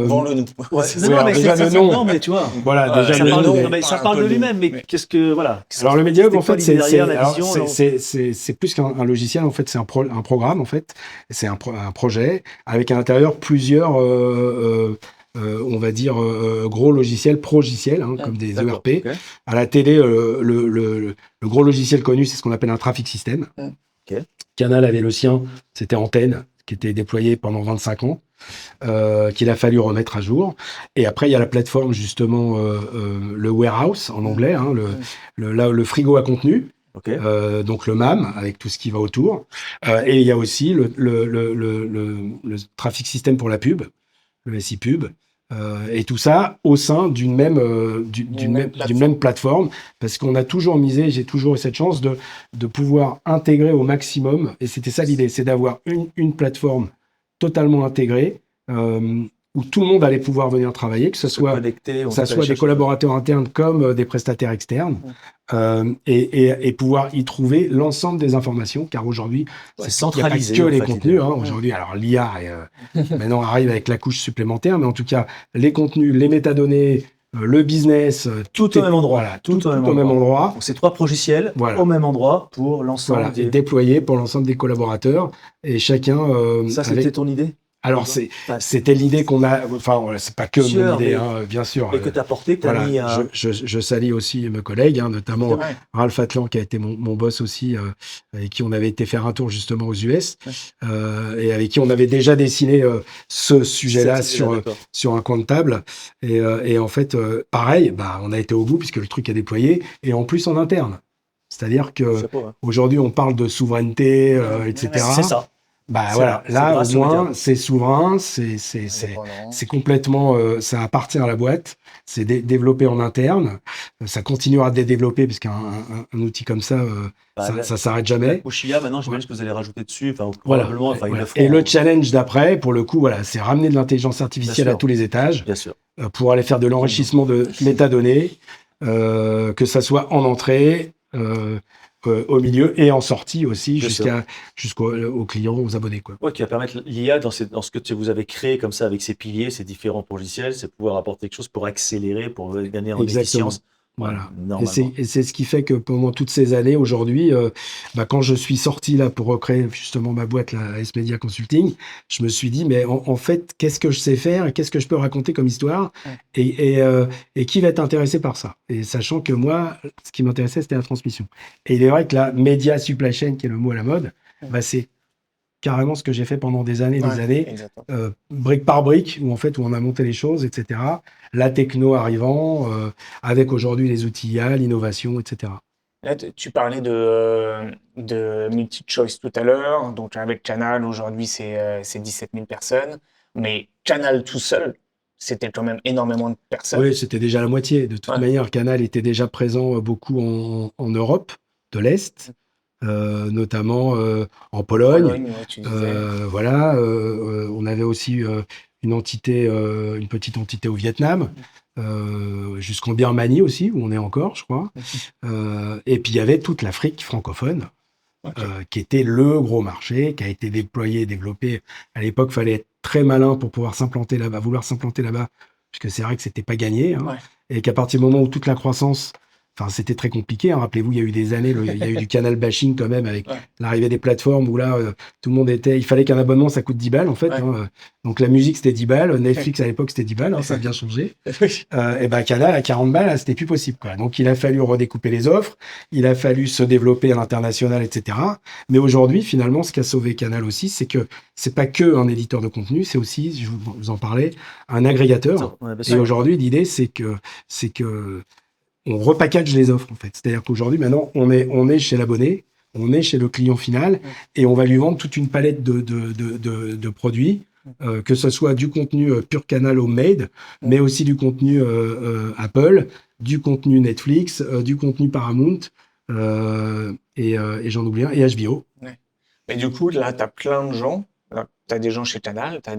Vends-le nous. Déjà le nom. Non, mais tu vois. Voilà, déjà le nom. Ça parle de lui-même, mais qu'est-ce que voilà. Alors le Media Hub, en fait, c'est plus qu'un logiciel. En fait, c'est un programme. En fait, c'est un projet avec à l'intérieur plusieurs. On va dire gros logiciels, progiciels, comme des ERP. Okay. À la télé, le gros logiciel connu, c'est ce qu'on appelle un traffic system. Okay. Canal avait le sien, c'était Antenne, qui était déployé pendant 25 ans, qu'il a fallu remettre à jour. Et après, il y a la plateforme, justement, le warehouse, en anglais, le frigo à contenu. Okay. Donc le MAM, avec tout ce qui va autour. Et il y a aussi le traffic system pour la pub, le SI Pub. Et tout ça au sein d'une même plateforme, parce qu'on a toujours misé, j'ai toujours eu cette chance de pouvoir intégrer au maximum, et c'était ça l'idée, c'est d'avoir une plateforme totalement intégrée, où tout le monde allait pouvoir venir travailler, que ce soit des collaborateurs internes comme des prestataires externes, et pouvoir y trouver l'ensemble des informations, car aujourd'hui, c'est centralisé. Il n'y a pas que les contenus. Aujourd'hui, alors l'IA maintenant arrive avec la couche supplémentaire, mais en tout cas, les contenus, les métadonnées, le business, tout au même endroit. Voilà, tout au même endroit. Donc, c'est 3 progiciels au même endroit pour l'ensemble déployés pour l'ensemble des collaborateurs, et chacun... ça, c'était ton idée? Alors, c'était l'idée qu'on a... Enfin, c'est pas que mon idée, bien sûr. Et que tu as porté, que tu as mis... Je salue aussi mes collègues, notamment Ralph Atlan, qui a été mon boss aussi, avec qui on avait été faire un tour justement aux US, et avec qui on avait déjà dessiné ce sujet-là sur un coin de table. Et en fait, pareil, on a été au bout, puisque le truc est déployé, et en plus en interne. C'est-à-dire qu'aujourd'hui, on parle de souveraineté, etc. C'est ça. Voilà, là au moins c'est souverain, c'est complètement, ça appartient à la boîte, c'est développé en interne, ça continuera de développer parce qu'un outil comme ça, ça s'arrête jamais. Koshia, maintenant j'imagine que vous allez rajouter dessus, probablement, ils le feront. Et le challenge d'après, pour le coup, voilà, c'est ramener de l'intelligence artificielle à tous les étages, bien sûr, pour aller faire de l'enrichissement de métadonnées, que ça soit en entrée. Au milieu et en sortie aussi jusqu'aux clients, aux abonnés, quoi. Ouais, qui va permettre l'IA dans ce que vous avez créé comme ça avec ces piliers, ces différents logiciels, c'est pouvoir apporter quelque chose pour accélérer, pour gagner en efficience. Voilà. Et c'est ce qui fait que pendant toutes ces années, aujourd'hui, quand je suis sorti là pour recréer justement ma boîte, la S Media Consulting, je me suis dit, mais en fait, qu'est-ce que je sais faire et qu'est-ce que je peux raconter comme histoire et qui va être intéressé par ça? Et sachant que moi, ce qui m'intéressait, c'était la transmission. Et il est vrai que la Media Supply Chain, qui est le mot à la mode, c'est carrément ce que j'ai fait pendant des années, brique par brique, où on a monté les choses, etc. La techno arrivant, avec aujourd'hui les outils IA, l'innovation, etc. Là, tu parlais de multi-choice tout à l'heure, donc avec Canal, aujourd'hui c'est 17 000 personnes, mais Canal tout seul, c'était quand même énormément de personnes. Oui, c'était déjà la moitié. De toute manière, Canal était déjà présent beaucoup en Europe de l'Est. Notamment en Pologne. On avait aussi une petite entité au Vietnam, jusqu'en Birmanie aussi, où on est encore, je crois. Et puis il y avait toute l'Afrique francophone, qui était le gros marché, qui a été déployé, développé. À l'époque, il fallait être très malin pour pouvoir vouloir s'implanter là-bas, puisque c'est vrai que c'était pas gagné. Et qu'à partir du moment où toute la croissance... c'était très compliqué. Rappelez-vous, il y a eu des années, il y a eu du canal bashing quand même avec l'arrivée des plateformes où là, tout le monde il fallait qu'un abonnement, ça coûte 10 balles en fait. Donc la musique, c'était 10 balles. Netflix à l'époque, c'était 10 balles. Ça a bien changé. Et Canal à 40 balles, c'était plus possible, quoi. Donc il a fallu redécouper les offres. Il a fallu se développer à l'international, etc. Mais aujourd'hui, finalement, ce qui a sauvé Canal aussi, c'est que c'est pas que un éditeur de contenu, c'est aussi, je vous en parlais, un agrégateur. Et aujourd'hui, l'idée, c'est que on repackage les offres, en fait. C'est-à-dire qu'aujourd'hui, maintenant, on est chez l'abonné, on est chez le client final, et on va lui vendre toute une palette de produits, que ce soit du contenu pur Canal homemade, mais aussi du contenu Apple, du contenu Netflix, du contenu Paramount, et j'en oublie un, et HBO. Mais du coup, là, tu as plein de gens. Tu as des gens chez Canal, tu as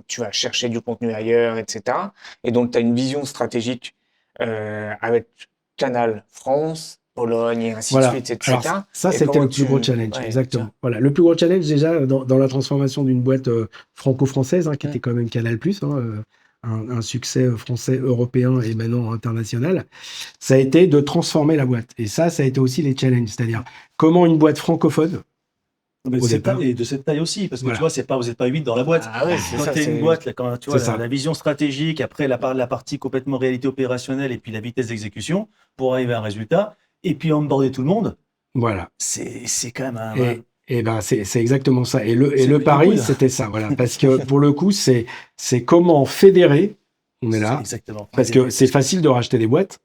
tu vas chercher du contenu ailleurs, etc. Et donc, tu as une vision stratégique avec Canal France, Pologne, et ainsi de suite, etc. Alors, ça, c'était le plus gros challenge, exactement. Voilà. Le plus gros challenge, déjà, dans la transformation d'une boîte franco-française, qui était quand même Canal+, un succès français, européen et maintenant international, ça a été de transformer la boîte. Et ça a été aussi les challenges, c'est-à-dire comment une boîte francophone, et de cette taille aussi, parce que tu vois, vous n'êtes pas 8 dans la boîte. Quand tu es une boîte, quand tu vois la vision stratégique, après la partie complètement réalité opérationnelle et puis la vitesse d'exécution pour arriver à un résultat, et puis emborder tout le monde. Voilà. C'est quand même c'est exactement ça. Et le pari, c'était ça. Voilà. Parce que pour le coup, c'est comment fédérer. On est là. Exactement. Parce que c'est facile de racheter des boîtes.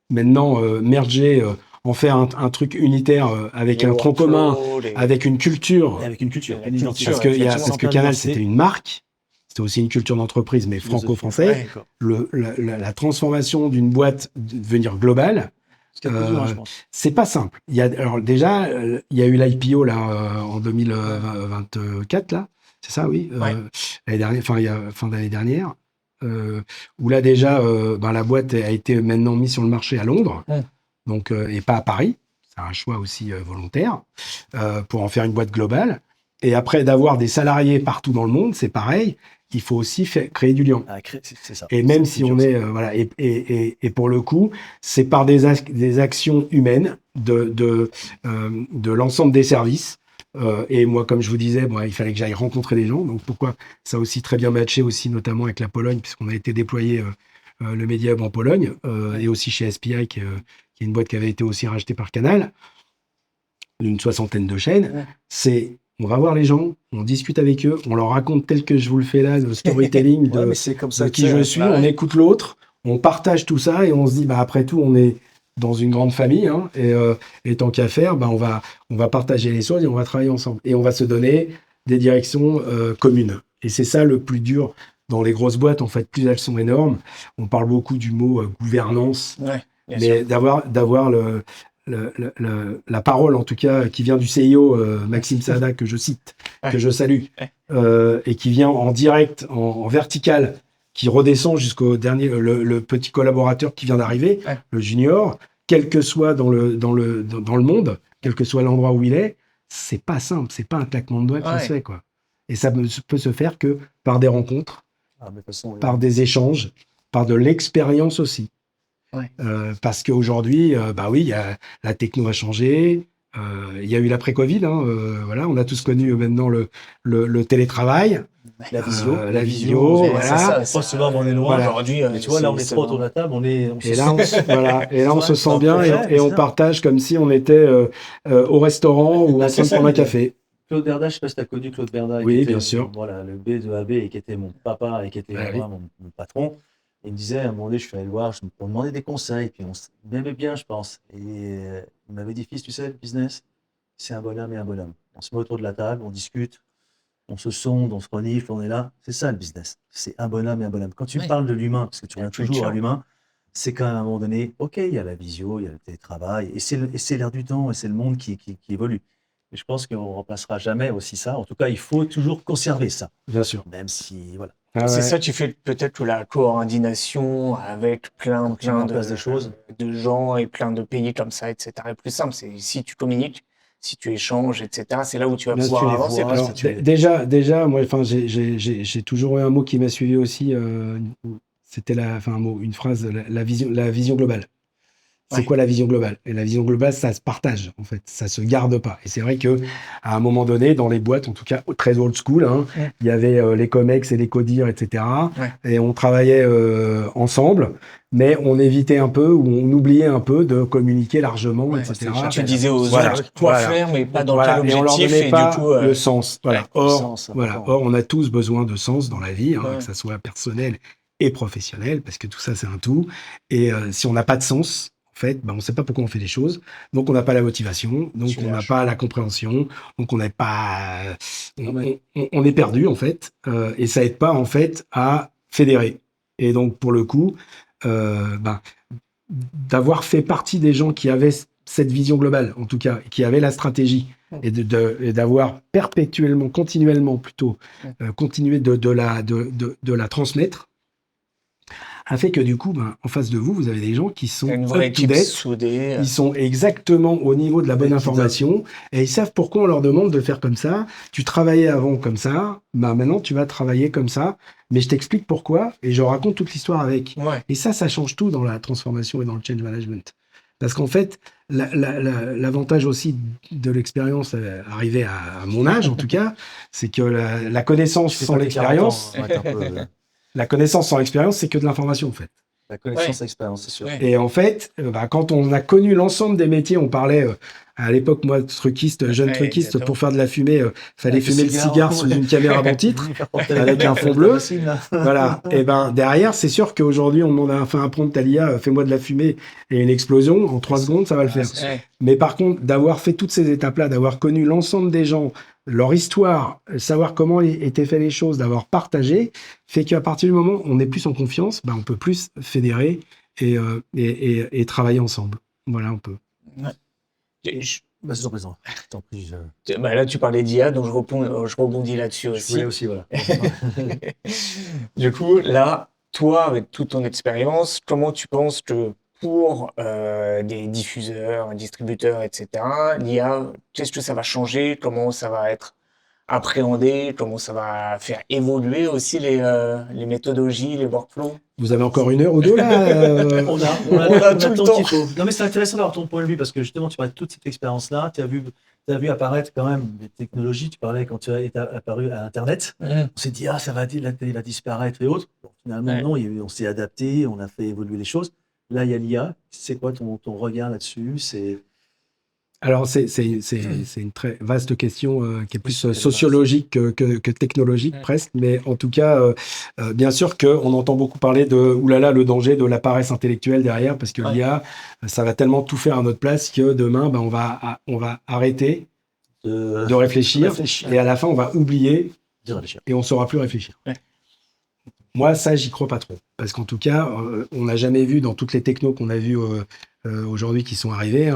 Maintenant, merger. En faire un truc unitaire avec un tronc commun, avec une culture. Avec une culture. Parce que Canal, c'était une marque. C'était aussi une culture d'entreprise, mais franco-français. La transformation d'une boîte devenir globale, c'est pas simple. Alors déjà, il y a eu l'IPO là, en 2024, là. C'est ça, oui. L'année dernière, fin d'année dernière. Où là déjà, la boîte a été maintenant mise sur le marché à Londres. Donc, et pas à Paris, c'est un choix aussi volontaire, pour en faire une boîte globale. Et après, d'avoir des salariés partout dans le monde, c'est pareil, il faut aussi créer du lien. C'est ça. Et même si on est... et pour le coup, c'est par des actions humaines de l'ensemble des services. Et moi, comme je vous disais, il fallait que j'aille rencontrer des gens. Donc, pourquoi ça a aussi très bien matché aussi, notamment avec la Pologne, puisqu'on a été déployé le Media Hub en Pologne, et aussi chez SPI, qui est une boîte qui avait été aussi rachetée par Canal, d'une 60aine de chaînes. On va voir les gens, on discute avec eux, on leur raconte tel que je vous le fais là, le storytelling de comme ça qui je suis, on écoute l'autre, on partage tout ça et on se dit, après tout, on est dans une grande famille, hein, et tant qu'à faire, on va partager les choses et on va travailler ensemble. Et on va se donner des directions communes. Et c'est ça le plus dur dans les grosses boîtes, en fait, plus elles sont énormes. On parle beaucoup du mot gouvernance, mais d'avoir la parole, en tout cas, qui vient du CIO, Maxime Saada, que je cite, que je salue, et qui vient en direct, en vertical, qui redescend jusqu'au dernier, le petit collaborateur qui vient d'arriver, le junior, quel que soit dans le monde, quel que soit l'endroit où il est, c'est pas simple, c'est pas un claquement de doigts qui se fait, quoi. Et ça peut se faire que par des rencontres, par des échanges, par de l'expérience aussi. Parce qu'aujourd'hui, la techno a changé. Il y a eu l'après-Covid, voilà, on a tous connu maintenant le télétravail, la visio, voilà. On est loin aujourd'hui, mais tu vois, là on est trois autour de la table, on se sent bien et on partage comme si on était au restaurant ou en train de prendre un café. Claude Berda, je ne sais pas si tu as connu Claude Berda, oui, bien sûr. Voilà, le B de AB, et qui était mon papa et qui était mon patron. Il me disait, à un moment donné, je suis allé le voir pour me demander des conseils, puis on m'aimait bien, je pense. Et il m'avait dit, fils, tu sais, le business, c'est un bonhomme et un bonhomme. On se met autour de la table, on discute, on se sonde, on se renifle, on est là. C'est ça le business. C'est un bonhomme et un bonhomme. Quand tu parles de l'humain, parce que tu reviens toujours à l'humain, c'est qu'à un moment donné, ok, il y a la visio, il y a le télétravail, et c'est l'air du temps, et c'est le monde qui évolue. Et je pense qu'on ne remplacera jamais aussi ça. En tout cas, il faut toujours conserver ça. Bien sûr. Même si, voilà. C'est ça, tu fais peut-être la coordination avec plein de gens et plein de pays comme ça, etc. Et plus simple, c'est si tu communiques, si tu échanges, etc. C'est là où tu vas pouvoir avancer. Alors, déjà, moi, j'ai toujours eu un mot qui m'a suivi aussi. C'était une phrase, la vision globale. C'est quoi la vision globale? Et la vision globale, ça se partage, en fait. Ça se garde pas. Et c'est vrai que à un moment donné, dans les boîtes, en tout cas très old school, il y avait les Comex et les Codir, etc. Et on travaillait ensemble, mais on évitait un peu ou on oubliait un peu de communiquer largement, etc. Tu disais aux autres quoi faire, mais pas dans quel objectif. Et on leur donnait pas du coup, le sens. Or, on a tous besoin de sens dans la vie, que ça soit personnel et professionnel, parce que tout ça, c'est un tout. Et si on n'a pas de sens, en fait, on ne sait pas pourquoi on fait les choses, donc on n'a pas la motivation, donc on n'a pas la compréhension, donc on n'est pas, on est perdu en fait, et ça aide pas en fait à fédérer. Et donc pour le coup, d'avoir fait partie des gens qui avaient cette vision globale, en tout cas, qui avaient la stratégie, et d'avoir perpétuellement, continuellement plutôt, continué de la transmettre, a fait que du coup, en face de vous, vous avez des gens qui sont soudée. Ils sont exactement au niveau de la bonne information et ils savent pourquoi on leur demande de faire comme ça. Tu travaillais avant comme ça, maintenant tu vas travailler comme ça, mais je t'explique pourquoi et je raconte toute l'histoire avec. Et ça change tout dans la transformation et dans le change management. Parce qu'en fait, l'avantage aussi de l'expérience arrivée à mon âge, en tout cas, c'est que la connaissance sans l'expérience... La connaissance sans l'expérience, c'est que de l'information, en fait. La connaissance, l'expérience, c'est sûr. Et en fait, quand on a connu l'ensemble des métiers, on parlait, à l'époque, moi, jeune truckiste, pour faire de la fumée, fallait fumer le cigare sous une caméra bon titre, avec un fond bleu. Voilà. Et derrière, c'est sûr qu'aujourd'hui, on demande à un prompt à l'IA, fais-moi de la fumée et une explosion, en 3 secondes, ça va le faire. Mais par contre, d'avoir fait toutes ces étapes-là, d'avoir connu l'ensemble des gens, leur histoire, savoir comment étaient faites les choses, d'avoir partagé, fait qu'à partir du moment où on est plus en confiance, on peut plus fédérer et travailler ensemble. Voilà, on peut. Vas-y, présent. T'en prie. Là, tu parlais d'IA, donc je rebondis là-dessus aussi. Je voulais aussi, voilà. Du coup, là, toi, avec toute ton expérience, comment tu penses que pour des diffuseurs, distributeurs, etc., l'IA, qu'est-ce que ça va changer? Comment ça va être appréhendé? Comment ça va faire évoluer aussi les méthodologies, les workflows? Vous avez encore 1 heure ou 2 là On a tout le temps. Non, mais c'est intéressant d'avoir ton point de vue parce que justement, tu parlais de toute cette expérience-là. Tu as vu apparaître quand même des technologies. Tu parlais quand tu es apparu à Internet. On s'est dit, la télé va disparaître et autres. Bon, finalement, non, on s'est adapté, on a fait évoluer les choses. Là, il y a l'IA. C'est quoi ton regard là-dessus? Alors, c'est une très vaste question qui est plus sociologique que technologique presque, mais en tout cas, bien sûr qu'on entend beaucoup parler de oulala, le danger de la paresse intellectuelle derrière, parce que l'IA, ça va tellement tout faire à notre place que demain, on va arrêter de réfléchir, et à la fin, on va oublier et on ne saura plus réfléchir. Ouais. Moi, ça, j'y crois pas trop, parce qu'en tout cas, on n'a jamais vu dans toutes les technos qu'on a vues aujourd'hui qui sont arrivées,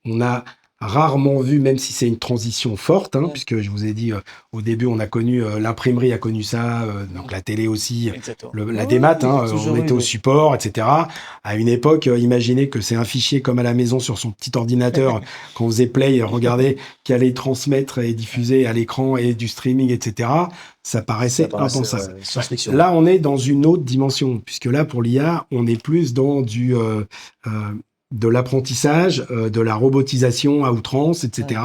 on a rarement vu, même si c'est une transition forte, puisque je vous ai dit au début, on a connu l'imprimerie a connu ça, donc la télé aussi, la démat, on était au support, etc. À une époque, imaginez que c'est un fichier comme à la maison sur son petit ordinateur, quand on faisait play, regardez, qui allait transmettre et diffuser à l'écran et du streaming, etc. Ça paraissait impensable. Là, on est dans une autre dimension, puisque là, pour l'IA, on est plus dans de l'apprentissage, de la robotisation à outrance, etc.,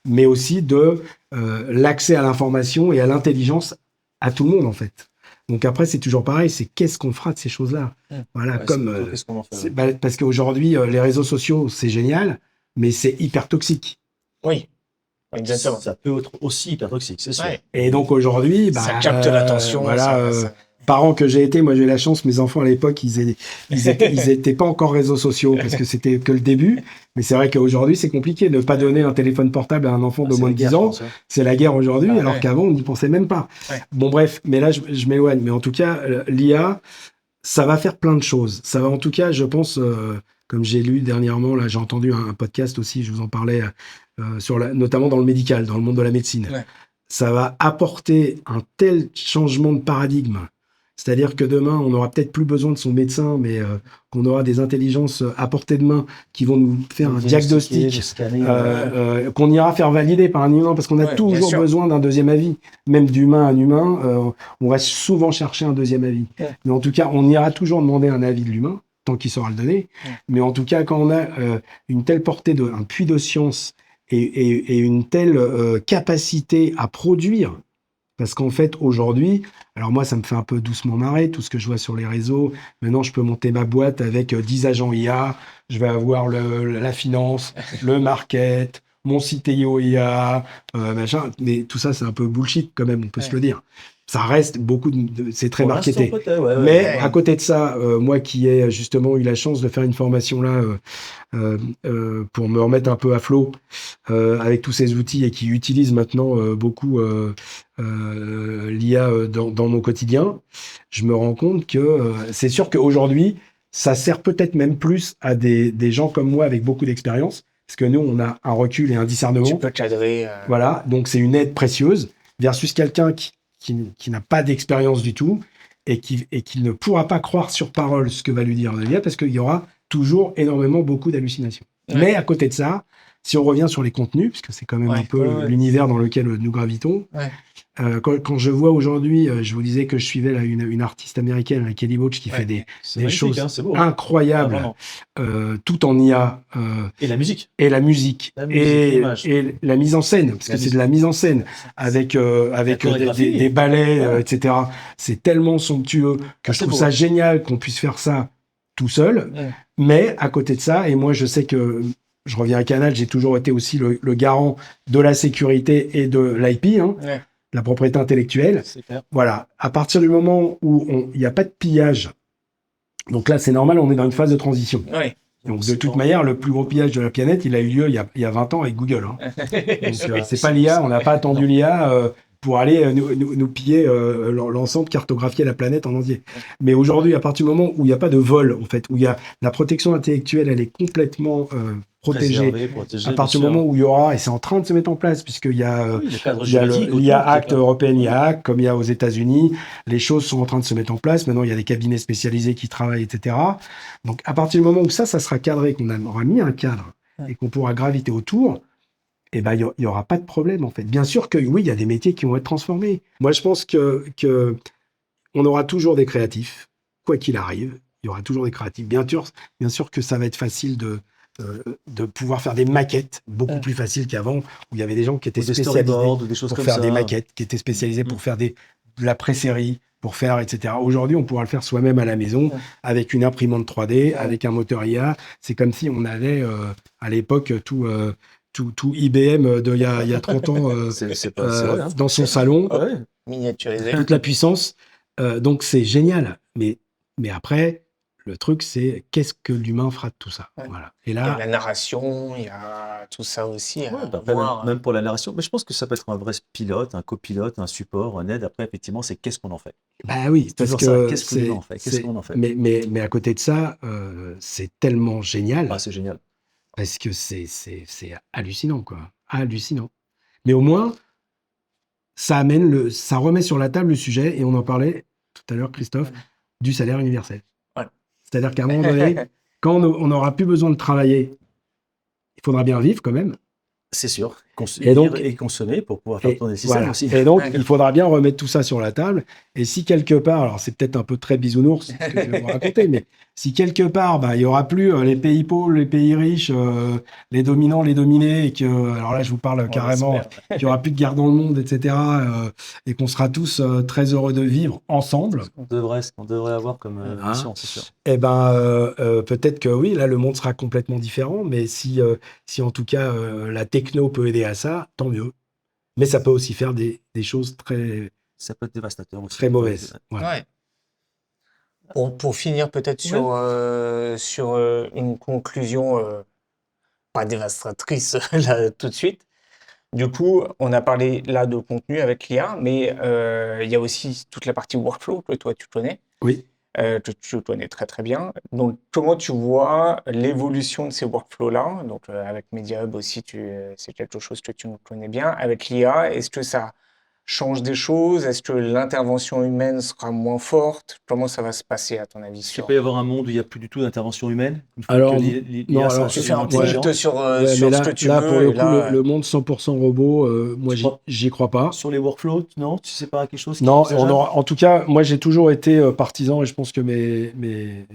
mais aussi de l'accès à l'information et à l'intelligence à tout le monde, en fait. Donc après, c'est toujours pareil, c'est qu'est-ce qu'on fera de ces choses-là. Voilà, qu'est-ce qu'on en fait, parce qu'aujourd'hui, les réseaux sociaux, c'est génial, mais c'est hyper toxique. Oui. Exactement. Ça peut être aussi hyper toxique, c'est sûr. Ouais. Et donc aujourd'hui, ça capte l'attention. Parents que j'ai été, moi j'ai eu la chance, mes enfants à l'époque, ils étaient pas encore réseaux sociaux parce que c'était que le début. Mais c'est vrai qu'aujourd'hui c'est compliqué de ne pas donner un téléphone portable à un enfant de moins de 10 ans. C'est la guerre aujourd'hui, alors qu'avant on n'y pensait même pas. Ouais. Bon bref, mais là je m'éloigne. Mais en tout cas, l'IA, ça va faire plein de choses. Ça va en tout cas, je pense, comme j'ai lu dernièrement, là j'ai entendu un podcast aussi, je vous en parlais. Notamment dans le médical, dans le monde de la médecine. Ouais. Ça va apporter un tel changement de paradigme. C'est-à-dire que demain, on n'aura peut-être plus besoin de son médecin, mais qu'on aura des intelligences à portée de main qui vont nous faire un diagnostic, qu'on ira faire valider par un humain, parce qu'on a toujours besoin d'un deuxième avis. Même d'humain à humain, on va souvent chercher un deuxième avis. Ouais. Mais en tout cas, on ira toujours demander un avis de l'humain, tant qu'il saura le donner. Ouais. Mais en tout cas, quand on a une telle portée, un puits de science, et une telle capacité à produire, parce qu'en fait aujourd'hui, alors moi ça me fait un peu doucement marrer tout ce que je vois sur les réseaux. Maintenant je peux monter ma boîte avec 10 agents IA, je vais avoir la finance, le market, mon CTO IA, machin, mais tout ça c'est un peu bullshit quand même, on peut se le dire. Ça reste c'est très marketé. Mais à côté de ça, moi qui ai justement eu la chance de faire une formation là pour me remettre un peu à flot avec tous ces outils et qui utilisent maintenant beaucoup l'IA dans mon quotidien, je me rends compte que c'est sûr qu'aujourd'hui, ça sert peut-être même plus à des gens comme moi avec beaucoup d'expérience, parce que nous, on a un recul et un discernement. Tu peux cadrer. Voilà, donc c'est une aide précieuse versus quelqu'un qui n'a pas d'expérience du tout et qui ne pourra pas croire sur parole ce que va lui dire l'IA parce qu'il y aura toujours beaucoup d'hallucinations. Ouais. Mais à côté de ça, si on revient sur les contenus, puisque c'est quand même un peu l'univers dans lequel nous gravitons, quand je vois aujourd'hui, je vous disais que je suivais là, une artiste américaine, Kelly Bauch, qui fait des choses incroyables, tout en IA. Et la musique. Et la musique. Et la mise en scène, parce que c'est de la mise en scène, avec des ballets, etc. C'est tellement somptueux que je trouve ça génial qu'on puisse faire ça tout seul. Ouais. Mais à côté de ça, et moi je sais que je reviens à Canal, j'ai toujours été aussi le garant de la sécurité et de l'IP, la propriété intellectuelle. Voilà. À partir du moment où il n'y a pas de pillage, donc là c'est normal, on est dans une phase de transition. Ouais. Donc de toute manière, le plus gros pillage de la planète, il a eu lieu il y a 20 ans avec Google. Donc c'est pas l'IA, on n'a pas attendu l'IA pour aller nous piller l'ensemble, cartographier la planète en entier. Mais aujourd'hui, à partir du moment où il n'y a pas de vol, en fait, où il y a la protection intellectuelle, elle est complètement protégée. À partir du moment où il y aura, et c'est en train de se mettre en place, puisqu'il y a, l'IA Act européenne, IA Act, comme il y a aux États-Unis, les choses sont en train de se mettre en place. Maintenant, il y a des cabinets spécialisés qui travaillent, etc. Donc, à partir du moment où ça sera cadré, qu'on aura mis un cadre et qu'on pourra graviter autour, eh ben, il y aura pas de problème, en fait. Bien sûr que, oui, il y a des métiers qui vont être transformés. Moi, je pense que on aura toujours des créatifs, quoi qu'il arrive. Il y aura toujours des créatifs. Bien sûr que ça va être facile de pouvoir faire des maquettes beaucoup plus faciles qu'avant, où il y avait des gens qui étaient spécialisés pour faire des maquettes, qui étaient spécialisés pour faire des de la pré-série pour faire, etc. Aujourd'hui, on pourra le faire soi-même à la maison avec une imprimante 3D, avec un moteur IA. C'est comme si on avait à l'époque tout IBM il y a 30 ans c'est vrai, hein. dans son salon, miniaturisé. toute la puissance. Donc c'est génial. Mais après, le truc, c'est qu'est-ce que l'humain fera de tout ça. Voilà. Et là, il y a la narration, il y a tout ça aussi. Même pour la narration. Mais je pense que ça peut être un vrai pilote, un copilote, un support, un aide. Après, effectivement, c'est qu'est-ce qu'on en fait. Bah oui, parce que qu'est-ce qu'on en fait, qu'est-ce qu'on en fait. Mais à côté de ça, c'est tellement génial. Ah, c'est génial. Parce que c'est hallucinant, quoi. Hallucinant. Mais au moins, ça remet sur la table le sujet, et on en parlait tout à l'heure, Christophe, du salaire universel. Ouais. C'est-à-dire qu'à un moment donné, quand on n'aura plus besoin de travailler, il faudra bien vivre quand même. C'est sûr. Et consommer pour pouvoir faire tourner le système aussi. Et donc, il faudra bien remettre tout ça sur la table. Et si quelque part, alors c'est peut-être un peu très bisounours ce que je vais vous raconter, mais si quelque part, il n'y aura plus les pays pauvres, les pays riches, les dominants, les dominés, et que, alors là, je vous parle carrément, qu'il n'y aura plus de guerre dans le monde, etc., et qu'on sera tous très heureux de vivre ensemble. Ce qu'on devrait avoir comme mission, c'est sûr. Eh ben, peut-être que oui, là, le monde sera complètement différent, mais si en tout cas, la techno peut aider à ça, tant mieux. Mais ça peut aussi faire des choses très... Ça peut être dévastateur aussi. Très mauvaises. Ouais. Pour finir peut-être sur une conclusion pas dévastatrice là, tout de suite. Du coup, on a parlé là de contenu avec l'IA, mais il y a aussi toute la partie workflow que toi tu connais. Oui. Que tu connais très très bien. Donc, comment tu vois l'évolution de ces workflows-là? Donc, avec MediaHub aussi, c'est quelque chose que tu connais bien. Avec l'IA, est-ce que ça change des choses? Est-ce que l'intervention humaine sera moins forte? Comment ça va se passer, à ton avis? Est-ce qu'il peut y avoir un monde où il n'y a plus du tout d'intervention humaine? Alors, tu fais un tilt sur mais ce là, que tu là, veux. pour le coup, le monde 100% robot, moi, j'y crois pas. Sur les workflows, non? Tu sais pas quelque chose Non, en tout cas, moi, j'ai toujours été partisan, et je pense que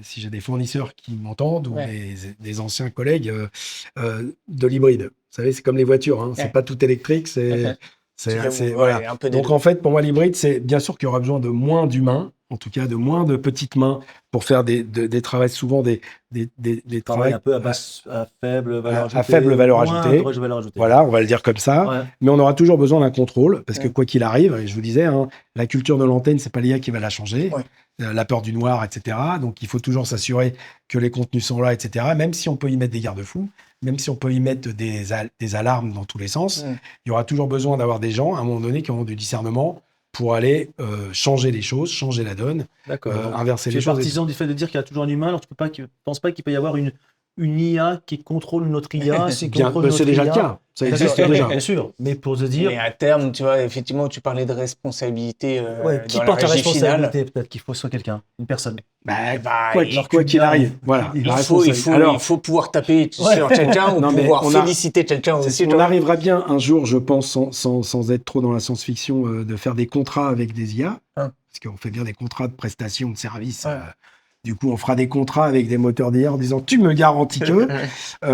si j'ai des fournisseurs qui m'entendent, ou des anciens collègues, de l'hybride. Vous savez, c'est comme les voitures, hein, c'est pas tout électrique, voilà. Donc en fait, pour moi, l'hybride, c'est bien sûr qu'il y aura besoin de moins d'humains, en tout cas de moins de petites mains pour faire des travaux, souvent des travaux un peu à faible valeur ajoutée. À faible valeur ajoutée. Voilà, on va le dire comme ça. Ouais. Mais on aura toujours besoin d'un contrôle, parce que quoi qu'il arrive, et je vous disais, hein, la culture de l'antenne, c'est pas l'IA qui va la changer. Ouais. La peur du noir, etc. Donc il faut toujours s'assurer que les contenus sont là, etc. Même si on peut y mettre des garde-fous, même si on peut y mettre des alarmes dans tous les sens, il y aura toujours besoin d'avoir des gens, à un moment donné, qui auront du discernement pour aller changer les choses, changer la donne, inverser les choses. Tu es partisan du fait de dire qu'il y a toujours un humain, alors tu ne penses pas qu'il peut y avoir une IA qui contrôle notre IA, c'est déjà le cas. Ça existe déjà. Bien sûr, mais pour te dire... Mais à terme, tu vois, effectivement, tu parlais de responsabilité qui porte la responsabilité? Peut-être qu'il faut soit quelqu'un, une personne. Quoi qu'il arrive, voilà. Il faut pouvoir taper sur quelqu'un ou pouvoir féliciter quelqu'un aussi. On arrivera bien un jour, je pense, sans être trop dans la science-fiction, de faire des contrats avec des IA, parce qu'on fait bien des contrats de prestation de services. Du coup, on fera des contrats avec des moteurs d'IA en disant « tu me garantis que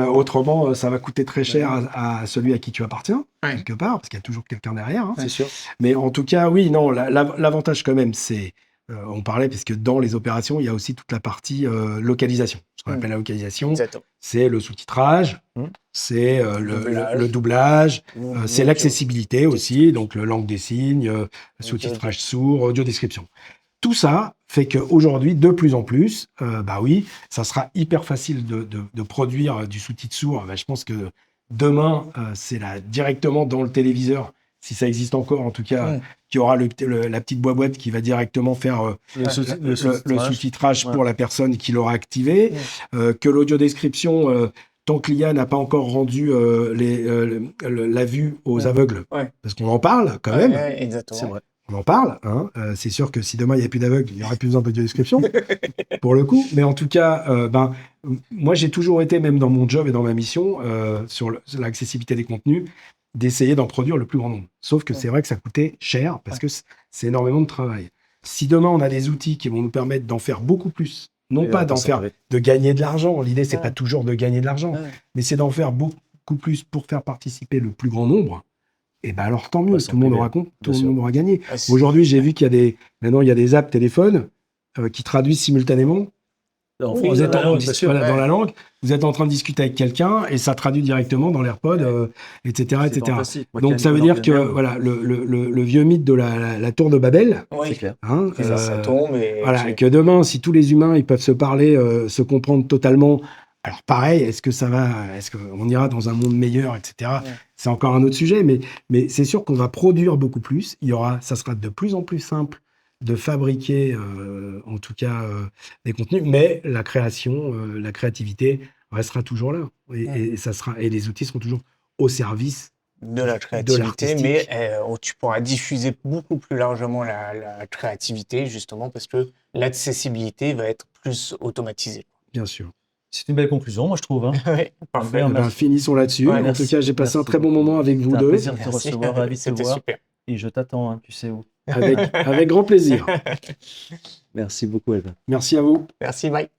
autrement, ça va coûter très cher à celui à qui tu appartiens, quelque part, parce qu'il y a toujours quelqu'un derrière. Hein. » C'est sûr. Mais en tout cas, oui, non, l'avantage quand même, c'est... on parlait, parce que dans les opérations, il y a aussi toute la partie localisation. Ce qu'on appelle la localisation, c'est le sous-titrage, c'est le doublage, c'est l'accessibilité aussi, donc le langue des signes, sous-titrage sourd, audio-description. Tout ça fait qu'aujourd'hui, de plus en plus, ça sera hyper facile de produire du sous-titre sourd. Je pense que demain, c'est directement dans le téléviseur, si ça existe encore en tout cas, qu'il y aura la petite boîte qui va directement faire le sous-titrage pour la personne qui l'aura activé, que l'audio-description... tant que l'IA n'a pas encore rendu la vue aux aveugles, parce qu'on en parle quand même. Exactement. C'est vrai. On en parle, hein. C'est sûr que si demain il n'y a plus d'aveugles, il n'y aurait plus besoin d'audio-description, pour le coup. Mais en tout cas, moi j'ai toujours été, même dans mon job et dans ma mission, sur l'accessibilité des contenus, d'essayer d'en produire le plus grand nombre. Sauf que c'est vrai que ça coûtait cher, parce que c'est énormément de travail. Si demain on a des outils qui vont nous permettre d'en faire beaucoup plus, non pas de gagner de l'argent, l'idée c'est pas toujours de gagner de l'argent, mais c'est d'en faire beaucoup plus pour faire participer le plus grand nombre, Et ben alors tant mieux, tout le monde aura gagné. Ah, Aujourd'hui, j'ai vu maintenant il y a des apps téléphones qui traduisent simultanément. Dans la langue, vous êtes en train de discuter avec quelqu'un et ça traduit directement dans l'AirPod, etc. Donc ça veut dire que voilà, le vieux mythe de la tour de Babel, c'est clair. Ça tombe. Et que demain, si tous les humains ils peuvent se parler, se comprendre totalement, alors pareil, est-ce qu'on ira dans un monde meilleur, etc. C'est encore un autre sujet, mais c'est sûr qu'on va produire beaucoup plus. Ça sera de plus en plus simple de fabriquer, en tout cas, des contenus, mais la création, la créativité restera toujours là. Et les outils seront toujours au service de la créativité, mais tu pourras diffuser beaucoup plus largement la créativité, justement, parce que l'accessibilité va être plus automatisée. Bien sûr. C'est une belle conclusion, moi, je trouve. Parfait. Finissons là-dessus. En tout cas, j'ai passé un très bon moment avec vous deux. C'était un plaisir de te recevoir, ravi de te voir. Super. Et je t'attends, tu sais où. Avec grand plaisir. Merci beaucoup, Elba. Merci à vous. Merci, Mike.